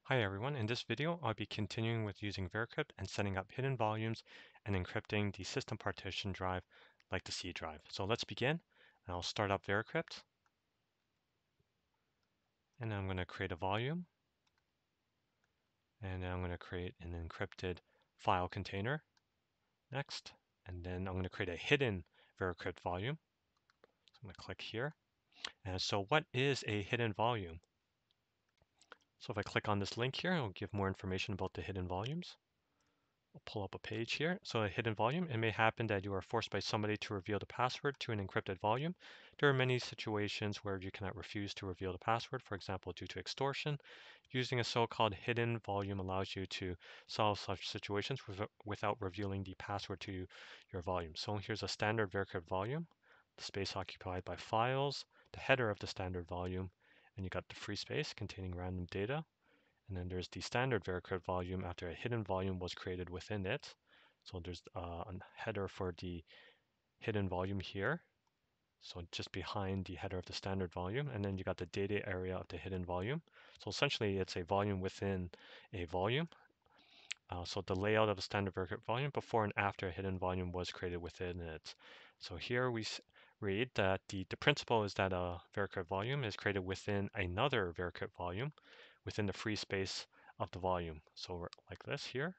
Hi everyone, in this video I'll be continuing with using Veracrypt and setting up hidden volumes and encrypting the system partition drive like the C drive. So let's begin. I'll start up Veracrypt and then I'm going to create a volume and then I'm going to create an encrypted file container next, and then I'm going to create a hidden Veracrypt volume. So I'm going to click here. And so what is a hidden volume? So if I click on this link here, it'll give more information about the hidden volumes. I'll pull up a page here. So a hidden volume, it may happen that you are forced by somebody to reveal the password to an encrypted volume. There are many situations where you cannot refuse to reveal the password, for example, due to extortion. Using a so-called hidden volume allows you to solve such situations without revealing the password to your volume. So here's a standard Veracrypt volume, the space occupied by files, the header of the standard volume, and you got the free space containing random data. And then there's the standard Veracrypt volume after a hidden volume was created within it. So there's a header for the hidden volume here. So just behind the header of the standard volume. And then you got the data area of the hidden volume. So essentially it's a volume within a volume. So the layout of a standard Veracrypt volume before and after a hidden volume was created within it. So here we read that the principle is that a Veracrypt volume is created within another Veracrypt volume within the free space of the volume. So like this here.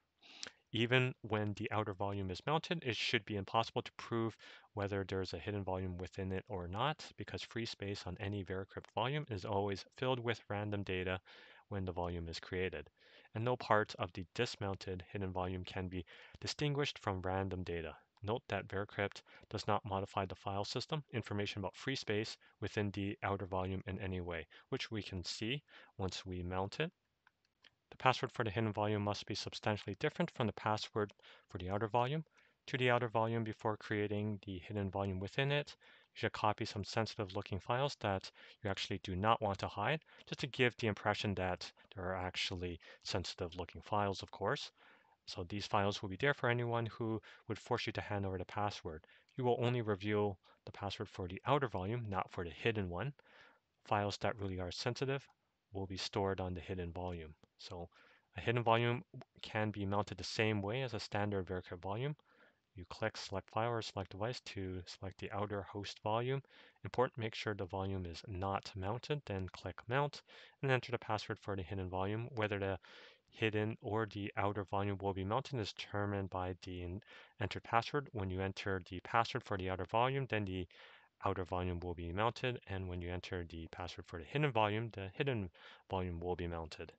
Even when the outer volume is mounted, it should be impossible to prove whether there's a hidden volume within it or not, because free space on any Veracrypt volume is always filled with random data when the volume is created. And no part of the dismounted hidden volume can be distinguished from random data. Note that Veracrypt does not modify the file system information about free space within the outer volume in any way, which we can see once we mount it. The password for the hidden volume must be substantially different from the password for the outer volume. To the outer volume, before creating the hidden volume within it, you should copy some sensitive looking files that you actually do not want to hide, just to give the impression that there are actually sensitive looking files, of course. So these files will be there for anyone who would force you to hand over the password. You will only reveal the password for the outer volume, not for the hidden one. Files that really are sensitive will be stored on the hidden volume. So a hidden volume can be mounted the same way as a standard Veracrypt volume. You click select file or select device to select the outer host volume. Important, make sure the volume is not mounted, then click mount and enter the password for the hidden volume. Whether the hidden or the outer volume will be mounted is determined by the entered password. When you enter the password for the outer volume, then the outer volume will be mounted, and when you enter the password for the hidden volume will be mounted.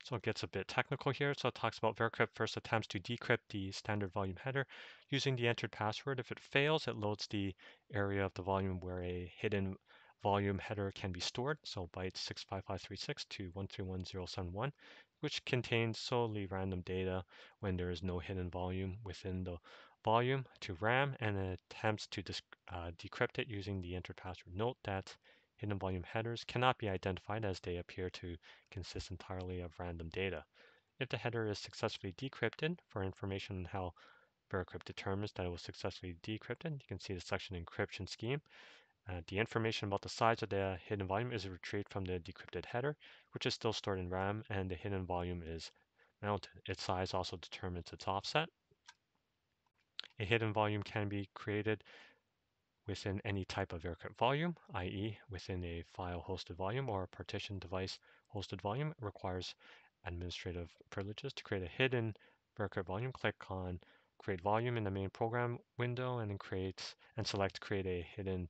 So it gets a bit technical here. So it talks about Veracrypt first attempts to decrypt the standard volume header using the entered password. If it fails, it loads the area of the volume where a hidden volume header can be stored. So byte 65536 to 131071, which contains solely random data when there is no hidden volume within the volume to RAM, and it attempts to decrypt it using the entered password. Note that hidden volume headers cannot be identified as they appear to consist entirely of random data. If the header is successfully decrypted, for information on how Veracrypt determines that it was successfully decrypted, you can see the section encryption scheme. The information about the size of the hidden volume is retrieved from the decrypted header, which is still stored in RAM, and the hidden volume is mounted. Its size also determines its offset. A hidden volume can be created within any type of Veracrypt volume, i.e. within a file hosted volume or a partition device hosted volume. It requires administrative privileges. To create a hidden Veracrypt volume, click on Create Volume in the main program window and then select Create a Hidden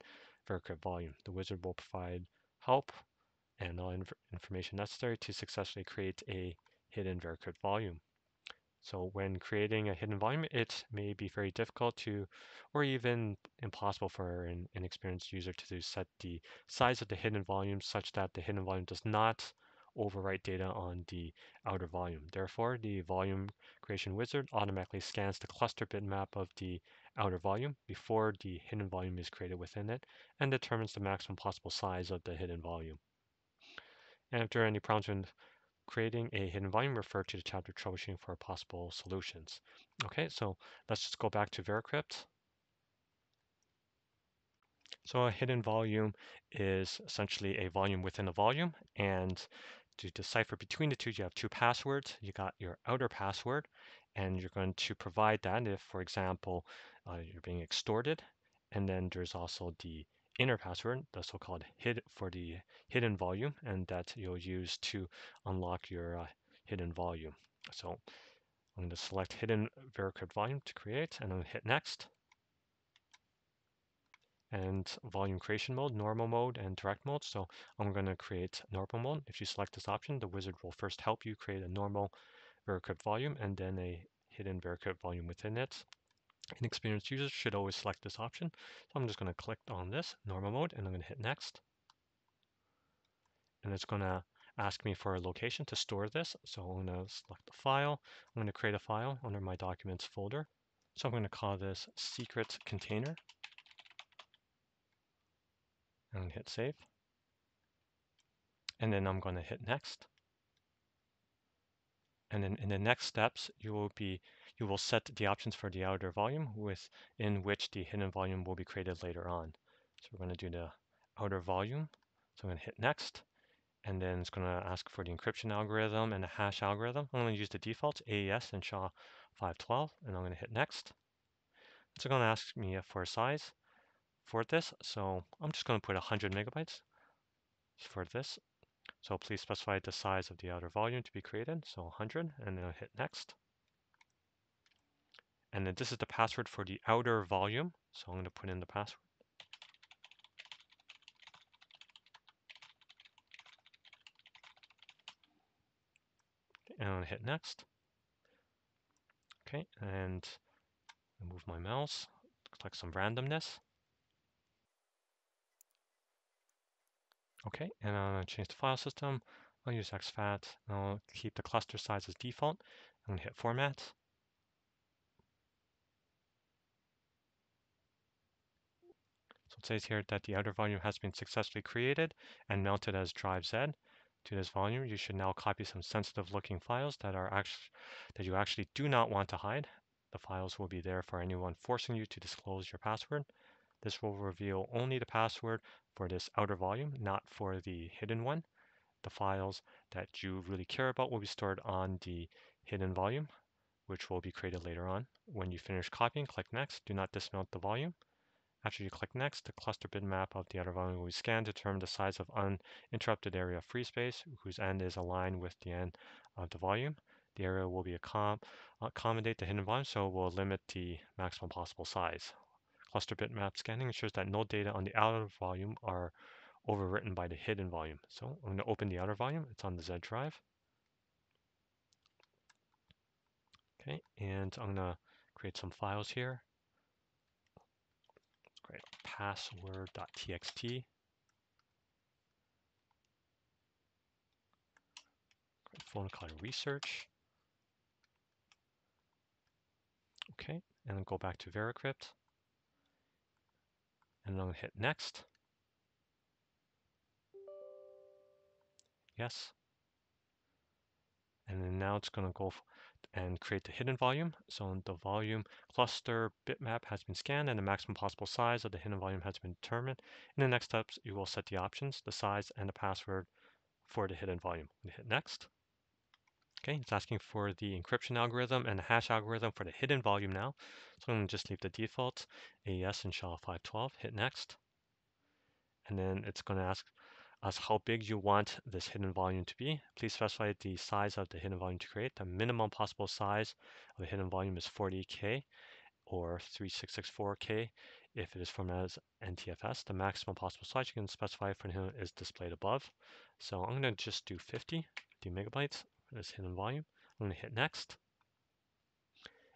Veracrypt Volume. The wizard will provide help and all information necessary to successfully create a hidden Veracrypt volume. So when creating a hidden volume, it may be very difficult to, or even impossible for an inexperienced user to set the size of the hidden volume such that the hidden volume does not overwrite data on the outer volume. Therefore, the volume creation wizard automatically scans the cluster bitmap of the outer volume before the hidden volume is created within it and determines the maximum possible size of the hidden volume. And if there are any problems with creating a hidden volume, refer to the chapter troubleshooting for possible solutions. Okay, so let's just go back to Veracrypt. So a hidden volume is essentially a volume within a volume, and to decipher between the two, you have two passwords. You got your outer password, and you're going to provide that if, for example, you're being extorted. And then there's also the inner password, the so-called for the hidden volume, and that you'll use to unlock your hidden volume. So I'm going to select hidden Veracrypt volume to create, and I'm going to hit next. And volume creation mode, normal mode, and direct mode. So I'm going to create normal mode. If you select this option, the wizard will first help you create a normal Veracrypt volume and then a hidden Veracrypt volume within it. Inexperienced users should always select this option. So I'm just going to click on this, normal mode, and I'm going to hit next. And it's going to ask me for a location to store this. So I'm going to select the file. I'm going to create a file under my documents folder. So I'm going to call this secret container. I'm going to hit save. And then I'm going to hit next. And then in the next steps, you will set the options for the outer volume within which the hidden volume will be created later on. So we're going to do the outer volume. So I'm going to hit next. And then it's going to ask for the encryption algorithm and the hash algorithm. I'm going to use the defaults, AES and SHA-512, and I'm going to hit next. It's going to ask me for a size for this. So I'm just going to put 100 megabytes for this. So please specify the size of the outer volume to be created. So 100, and then I'll hit next. And then this is the password for the outer volume. So I'm going to put in the password. And I'm going to hit next. Okay, and move my mouse, click some randomness. Okay, and I'm going to change the file system. I'll use exFAT. I'll keep the cluster size as default. I'm going to hit format. So it says here that the outer volume has been successfully created and mounted as drive Z. To this volume, you should now copy some sensitive looking files that you actually do not want to hide. The files will be there for anyone forcing you to disclose your password. This will reveal only the password for this outer volume, not for the hidden one. The files that you really care about will be stored on the hidden volume, which will be created later on. When you finish copying, click Next. Do not dismount the volume. After you click Next, the cluster bitmap of the outer volume will be scanned to determine the size of uninterrupted area of free space, whose end is aligned with the end of the volume. The area will be accommodate the hidden volume, so it will limit the maximum possible size. Cluster bitmap scanning ensures that no data on the outer volume are overwritten by the hidden volume. So I'm going to open the outer volume. It's on the Z drive. Okay, and I'm going to create some files here. Let's create password.txt. Create a folder called research. Okay, and then go back to Veracrypt. And I'm going to hit next. Yes. And then now it's going to go and create the hidden volume. So the volume cluster bitmap has been scanned and the maximum possible size of the hidden volume has been determined. In the next steps, you will set the options, the size, and the password for the hidden volume. Hit next. Okay, it's asking for the encryption algorithm and the hash algorithm for the hidden volume now. So I'm going to just leave the default, AES and SHA-512. Hit next. And then it's going to ask us how big you want this hidden volume to be. Please specify the size of the hidden volume to create. The minimum possible size of the hidden volume is 40K or 3664K if it is formatted as NTFS. The maximum possible size you can specify for hidden is displayed above. So I'm going to just do 50 megabytes for this hidden volume. I'm going to hit next.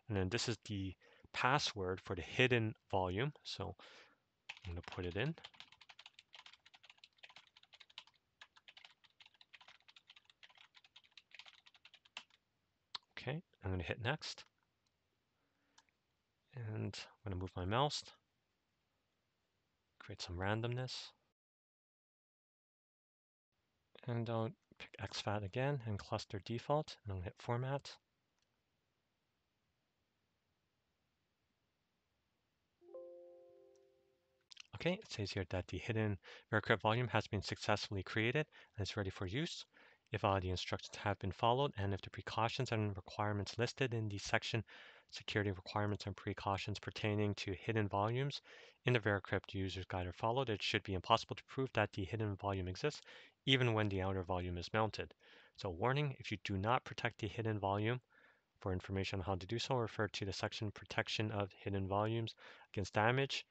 And then this is the password for the hidden volume. So I'm going to put it in. Okay, I'm going to hit next. And I'm going to move my mouse, create some randomness. And I'll pick exFAT again and cluster default, and I'm going to hit format. Okay, it says here that the hidden Veracrypt volume has been successfully created and is ready for use. if all the instructions have been followed, and if the precautions and requirements listed in the section Security Requirements and Precautions pertaining to hidden volumes in the Veracrypt User's Guide are followed, it should be impossible to prove that the hidden volume exists, even when the outer volume is mounted. So warning, if you do not protect the hidden volume, for information on how to do so, refer to the section Protection of Hidden Volumes Against Damage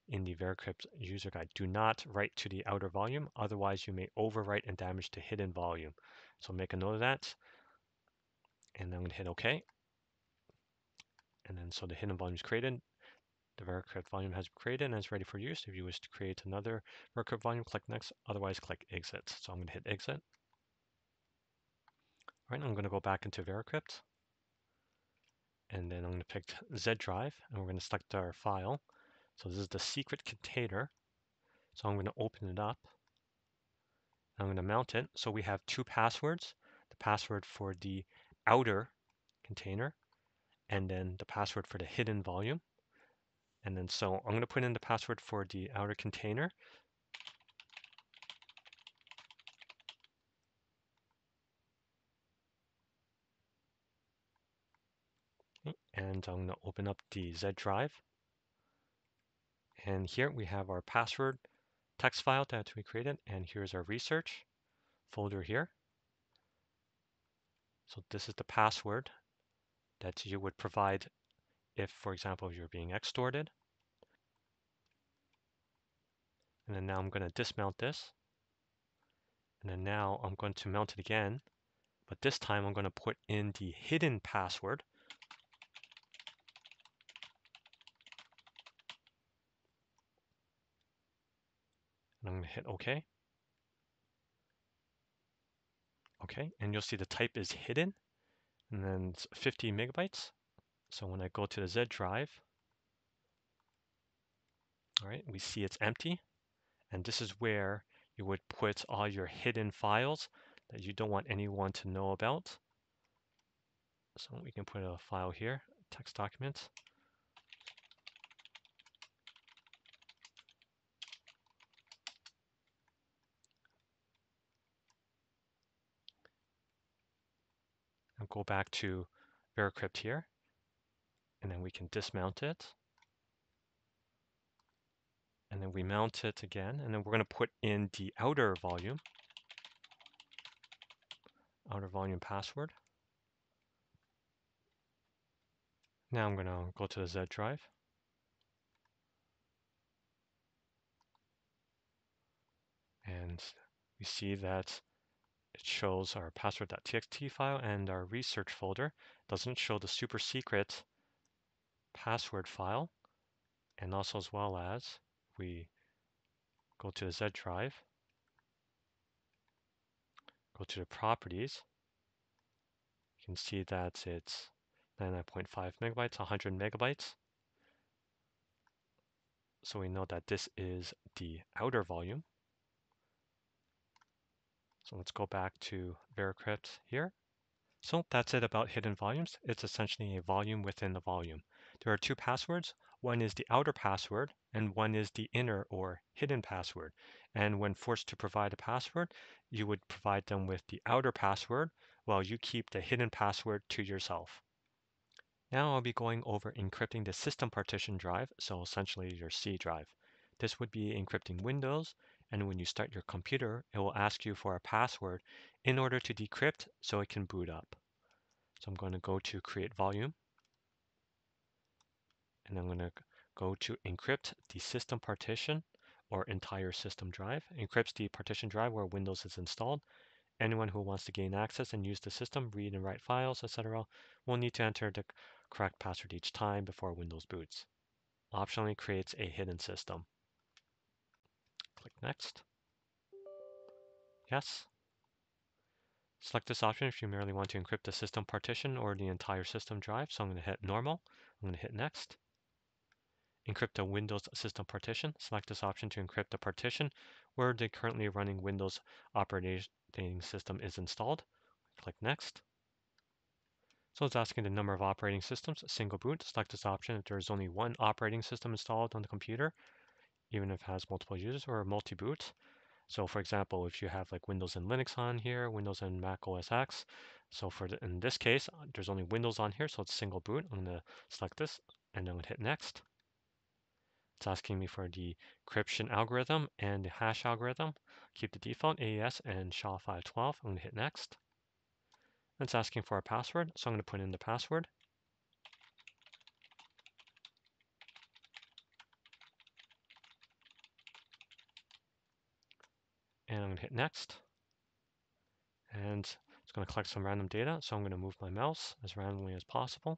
in the Veracrypt User Guide. Do not write to the outer volume, otherwise you may overwrite and damage the hidden volume. So make a note of that, and I'm going to hit OK. And then so the hidden volume is created. The Veracrypt volume has been created and is ready for use. If you wish to create another Veracrypt volume, click Next, otherwise click Exit. So I'm going to hit Exit. All right, I'm going to go back into Veracrypt, and then I'm going to pick Z drive, and we're going to select our file. So this is the secret container. So I'm going to open it up. I'm going to mount it. So we have two passwords, the password for the outer container, and then the password for the hidden volume. And then so I'm going to put in the password for the outer container. And I'm going to open up the Z drive. And here we have our password text file that we created. And here's our research folder here. So this is the password that you would provide if, for example, you're being extorted. And then now I'm going to dismount this. And then now I'm going to mount it again. But this time I'm going to put in the hidden password. And I'm going to hit OK. Okay, and you'll see the type is hidden, and then it's 50 megabytes. So when I go to the Z drive, all right, we see it's empty. And this is where you would put all your hidden files that you don't want anyone to know about. So we can put a file here, text document. And go back to Veracrypt here, and then we can dismount it. And then we mount it again, and then we're going to put in the outer volume password. Now I'm going to go to the Z drive. And we see that it shows our password.txt file and our research folder. It doesn't show the super secret password file. And also as well as we go to the Z drive, go to the properties, you can see that it's 99.5 megabytes, 100 megabytes. So we know that this is the outer volume. So let's go back to Veracrypt here. So that's it about hidden volumes. It's essentially a volume within the volume. There are two passwords. One is the outer password and one is the inner or hidden password. And when forced to provide a password, you would provide them with the outer password while you keep the hidden password to yourself. Now I'll be going over encrypting the system partition drive, so essentially your C drive. This would be encrypting Windows, and when you start your computer, it will ask you for a password in order to decrypt so it can boot up. So I'm going to go to Create Volume, and I'm going to go to Encrypt the system partition or entire system drive. Encrypts the partition drive where Windows is installed. Anyone who wants to gain access and use the system, read and write files, etc., will need to enter the correct password each time before Windows boots. Optionally creates a hidden system. Click Next. Yes. Select this option if you merely want to encrypt the system partition or the entire system drive. So I'm going to hit Normal. I'm going to hit Next. Encrypt the Windows system partition. Select this option to encrypt the partition where the currently running Windows operating system is installed. Click Next. So it's asking the number of operating systems, single boot. Select this option if there is only one operating system installed on the computer, even if it has multiple users, or multi-boot. So for example, if you have like Windows and Linux on here, Windows and Mac OS X. So in this case, there's only Windows on here, so it's single boot. I'm going to select this and I'm going to hit next. It's asking me for the encryption algorithm and the hash algorithm. Keep the default AES and SHA-512. I'm going to hit next. It's asking for a password, so I'm going to put in the password. And I'm going to hit next. And it's going to collect some random data, so I'm going to move my mouse as randomly as possible.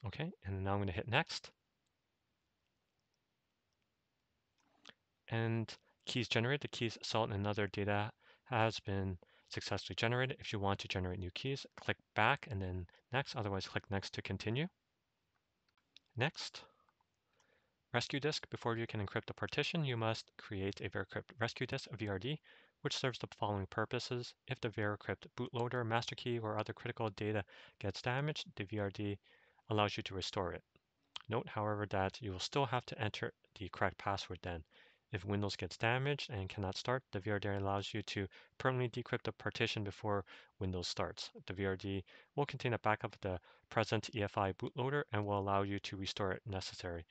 Okay, and now I'm going to hit next. And keys generated, the keys salt and other data has been successfully generated. If you want to generate new keys, click back and then next, otherwise click next to continue. Next. Rescue disk. Before you can encrypt a partition, you must create a Veracrypt rescue disk, VRD, which serves the following purposes. If the Veracrypt bootloader, master key, or other critical data gets damaged, the VRD allows you to restore it. Note, however, that you will still have to enter the correct password then. If Windows gets damaged and cannot start, the VRD allows you to permanently decrypt the partition before Windows starts. The VRD will contain a backup of the present EFI bootloader and will allow you to restore it necessary.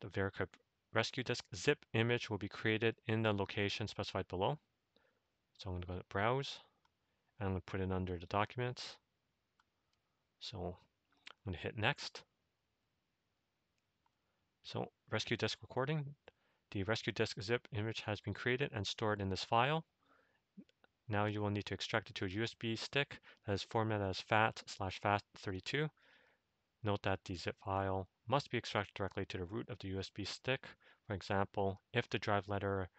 The Veracrypt rescue disk zip image will be created in the location specified below. So I'm going to go to Browse, and I'm going to put it under the documents. So I'm going to hit Next. So rescue disk recording. The rescue disk zip image has been created and stored in this file. Now you will need to extract it to a USB stick that is formatted as FAT/FAT32. Note that the zip file must be extracted directly to the root of the USB stick. For example, if the drive letter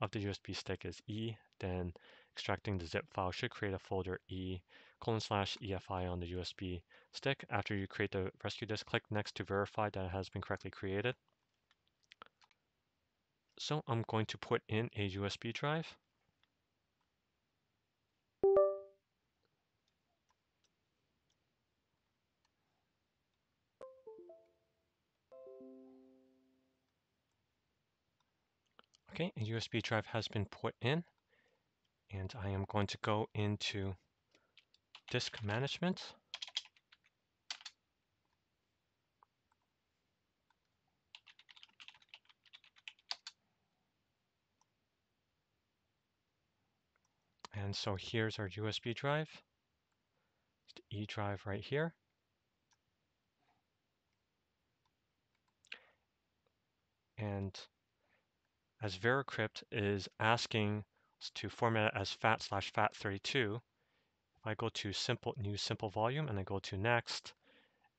of the USB stick is E, then extracting the zip file should create a folder E:/EFI on the USB stick. After you create the rescue disk, click next to verify that it has been correctly created. So I'm going to put in a USB drive. Okay, a USB drive has been put in, and I am going to go into disk management. And so here's our USB drive. It's the E drive right here. And as Veracrypt is asking us to format it as FAT/FAT32, if I go to new simple volume and I go to next,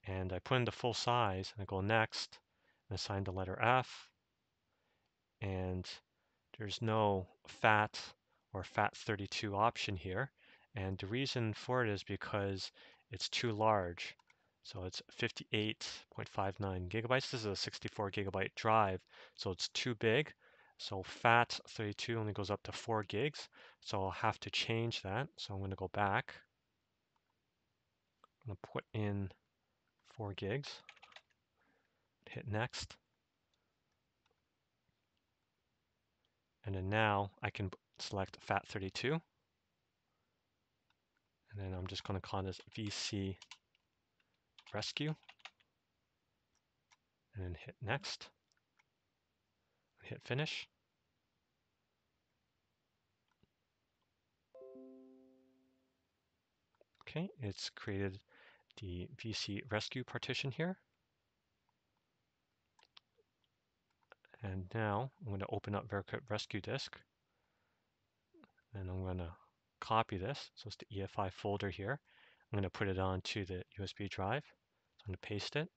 and I put in the full size and I go next and assign the letter F, and there's no FAT or FAT32 option here. And the reason for it is because it's too large. So it's 58.59 gigabytes. This is a 64 gigabyte drive, so it's too big. So FAT32 only goes up to 4 gigs. So I'll have to change that. So I'm going to go back. I'm going to put in 4 gigs. Hit next. And then now I can select FAT32. And then I'm just going to call this VC rescue. And then hit next. Hit finish. Okay, it's created the VC rescue partition here. And now I'm going to open up Veracrypt rescue disk. And I'm going to copy this. So it's the EFI folder here. I'm going to put it onto the USB drive. So I'm going to paste it.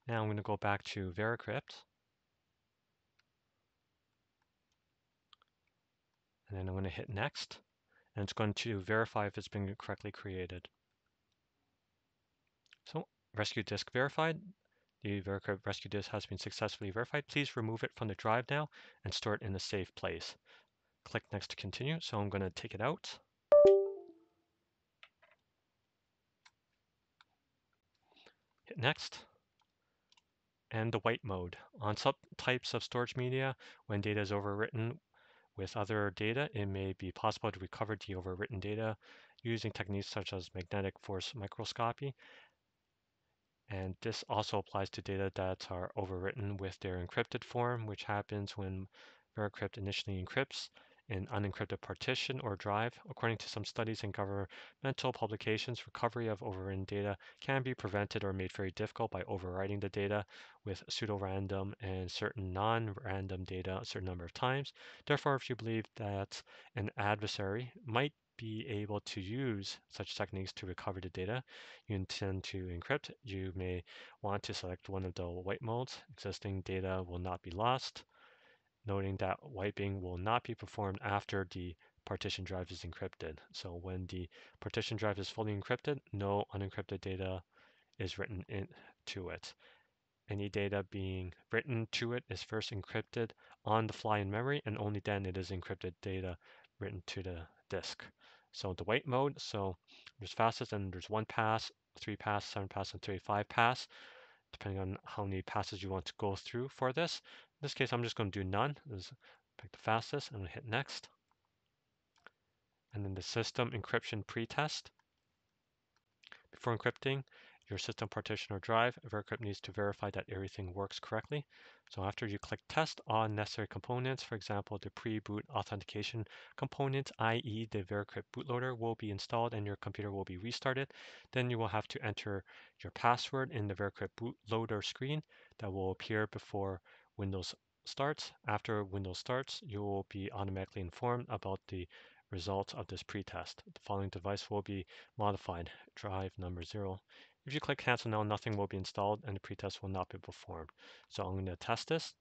Now I'm going to go back to Veracrypt. And then I'm going to hit next. And it's going to verify if it's been correctly created. So rescue disk verified. The Veracrypt rescue disk has been successfully verified. Please remove it from the drive now and store it in a safe place. Click next to continue. So I'm going to take it out. Hit next. And the white mode. On some types of storage media, when data is overwritten with other data, it may be possible to recover the overwritten data using techniques such as magnetic force microscopy. And this also applies to data that are overwritten with their encrypted form, which happens when Veracrypt initially encrypts an unencrypted partition or drive. According to some studies and governmental publications, recovery of overwritten data can be prevented or made very difficult by overwriting the data with pseudo-random and certain non-random data a certain number of times. Therefore, if you believe that an adversary might be able to use such techniques to recover the data you intend to encrypt, you may want to select one of the white modes. Existing data will not be lost, noting that wiping will not be performed after the partition drive is encrypted. So when the partition drive is fully encrypted, no unencrypted data is written into it. Any data being written to it is first encrypted on the fly in memory, and only then it is encrypted data written to the disk. So the wait mode, so there's fastest and there's 1 pass, 3 pass, 7 pass, and 35 pass, depending on how many passes you want to go through for this. In this case, I'm just going to do none. Pick the fastest and hit next. And then the system encryption pretest. Before encrypting your system partition or drive, Veracrypt needs to verify that everything works correctly. So after you click test, all necessary components, for example, the pre-boot authentication component, i.e. the Veracrypt bootloader, will be installed and your computer will be restarted. Then you will have to enter your password in the Veracrypt bootloader screen that will appear before Windows starts. After Windows starts, you will be automatically informed about the results of this pretest. The following device will be modified, drive number 0. If you click cancel now, nothing will be installed and the pretest will not be performed. So I'm going to test this.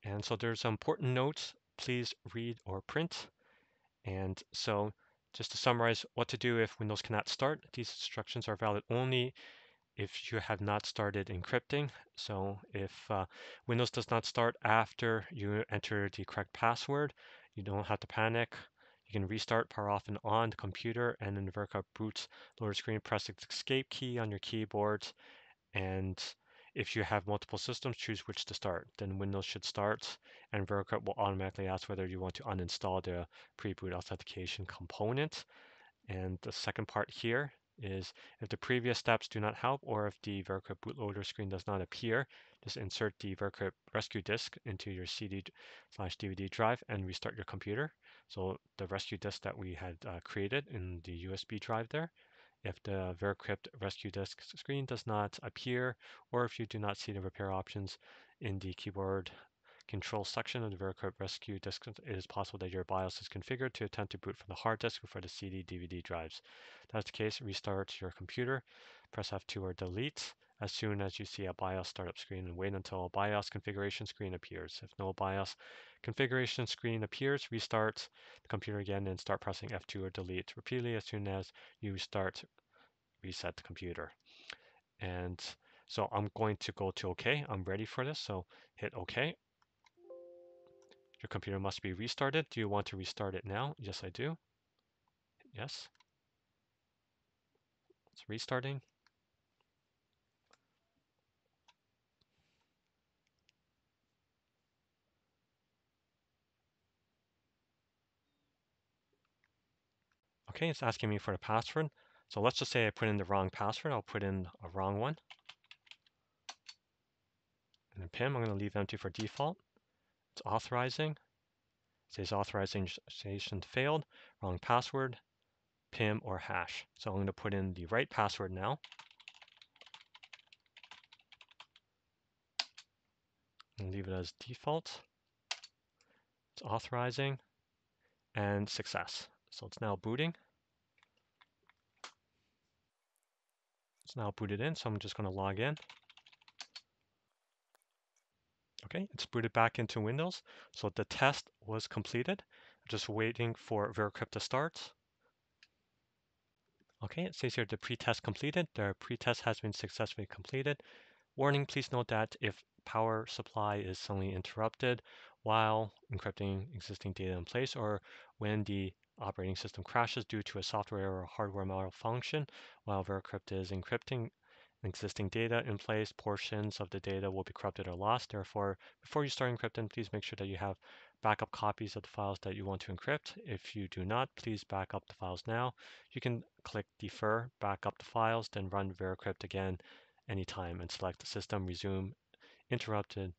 And so there's some important notes, please read or print. And so just to summarize what to do if Windows cannot start, these instructions are valid only if you have not started encrypting. So if Windows does not start after you enter the correct password, you don't have to panic. You can restart power off and on the computer, and in the Veracrypt boot loader screen, press the escape key on your keyboard. And if you have multiple systems, choose which to start. Then Windows should start, and Veracrypt will automatically ask whether you want to uninstall the pre-boot authentication component. And the second part here is if the previous steps do not help or if the Veracrypt bootloader screen does not appear, just insert the Veracrypt rescue disk into your CD/DVD drive and restart your computer. So the rescue disk that we had created in the USB drive there. If the Veracrypt rescue disk screen does not appear, or if you do not see the repair options in the keyboard control section of the Veracrypt rescue disk, it is possible that your BIOS is configured to attempt to boot from the hard disk before the CD/DVD drives. If that's the case, restart your computer, press F2 or delete as soon as you see a BIOS startup screen and wait until a BIOS configuration screen appears. If no BIOS configuration screen appears, restart the computer again and start pressing F2 or delete repeatedly as soon as you reset the computer. And so I'm going to go to OK. I'm ready for this, so hit OK. Your computer must be restarted. Do you want to restart it now? Yes, I do. Yes. It's restarting. Okay, it's asking me for the password. So let's just say I put in the wrong password. I'll put in a wrong one. And then PIM, I'm going to leave empty for default. It's authorizing. It says authorization failed. Wrong password, PIM, or hash. So I'm going to put in the right password now. And leave it as default. It's authorizing and success. So it's now booting. It's now booted in, so I'm just going to log in. Okay, it's booted back into Windows. So the test was completed. Just waiting for Veracrypt to start. Okay, it says here the pretest completed. The pretest has been successfully completed. Warning, please note that if power supply is suddenly interrupted while encrypting existing data in place or when the operating system crashes due to a software or hardware malfunction. While Veracrypt is encrypting existing data in place, portions of the data will be corrupted or lost. Therefore, before you start encrypting, please make sure that you have backup copies of the files that you want to encrypt. If you do not, please back up the files now. You can click Defer, back up the files, then run Veracrypt again anytime and select the System, Resume, Interrupted,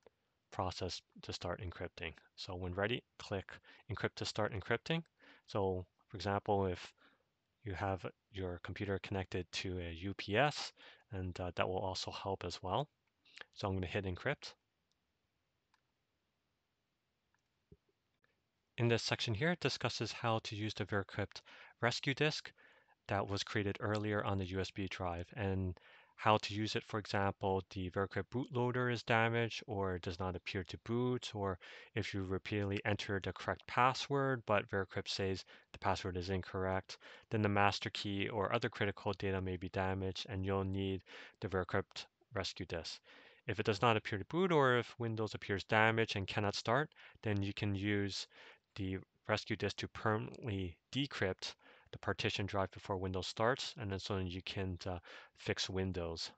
Process to start encrypting. So when ready, click Encrypt to start encrypting. So for example, if you have your computer connected to a UPS, and that will also help as well. So I'm going to hit Encrypt. In this section here, it discusses how to use the Veracrypt rescue disk that was created earlier on the USB drive and how to use it. For example, the Veracrypt bootloader is damaged or does not appear to boot, or if you repeatedly enter the correct password but Veracrypt says the password is incorrect, then the master key or other critical data may be damaged and you'll need the Veracrypt rescue disk. If it does not appear to boot or if Windows appears damaged and cannot start, then you can use the rescue disk to permanently decrypt the partition drive before Windows starts, and then so you can fix Windows.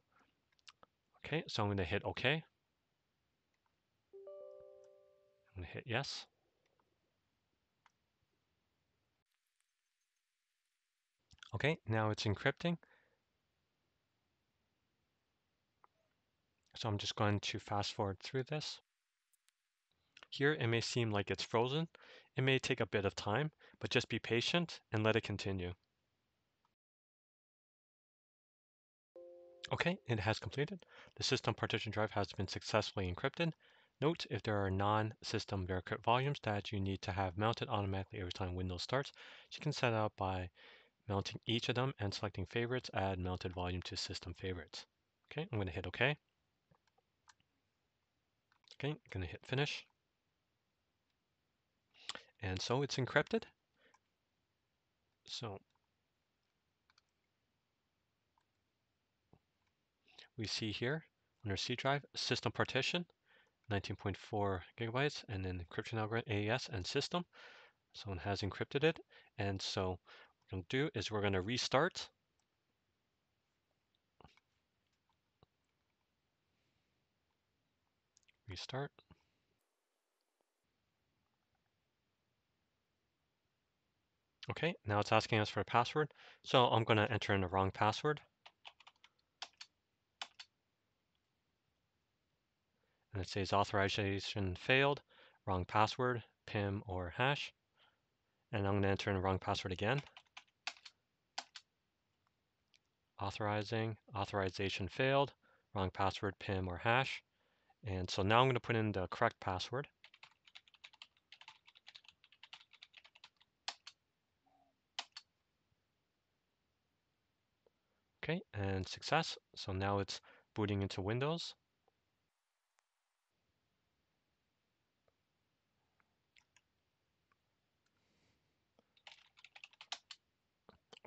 Okay, so I'm going to hit OK. I'm going to hit yes. Okay, now it's encrypting. So I'm just going to fast forward through this. Here it may seem like it's frozen. It may take a bit of time, but just be patient and let it continue. Okay, it has completed. The system partition drive has been successfully encrypted. Note if there are non-system Veracrypt volumes that you need to have mounted automatically every time Windows starts, you can set up by mounting each of them and selecting favorites, add mounted volume to system favorites. Okay, I'm going to hit OK. Okay, I'm going to hit finish. And so it's encrypted. So we see here under C drive, system partition, 19.4 gigabytes, and then encryption algorithm, AES, and system. So it has encrypted it. And so what we're going to do is we're going to restart. Restart. Okay, now it's asking us for a password. So I'm going to enter in the wrong password. And it says authorization failed, wrong password, PIM or hash. And I'm going to enter in the wrong password again. Authorization failed, wrong password, PIM or hash. And so now I'm going to put in the correct password. Okay, and success. So now it's booting into Windows.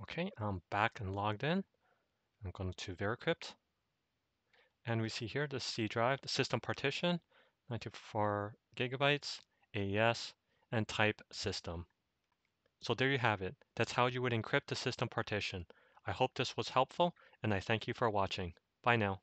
Okay, I'm back and logged in. I'm going to Veracrypt. And we see here the C drive, the system partition, 94 gigabytes, AES, and type system. So there you have it. That's how you would encrypt the system partition. I hope this was helpful, and I thank you for watching. Bye now.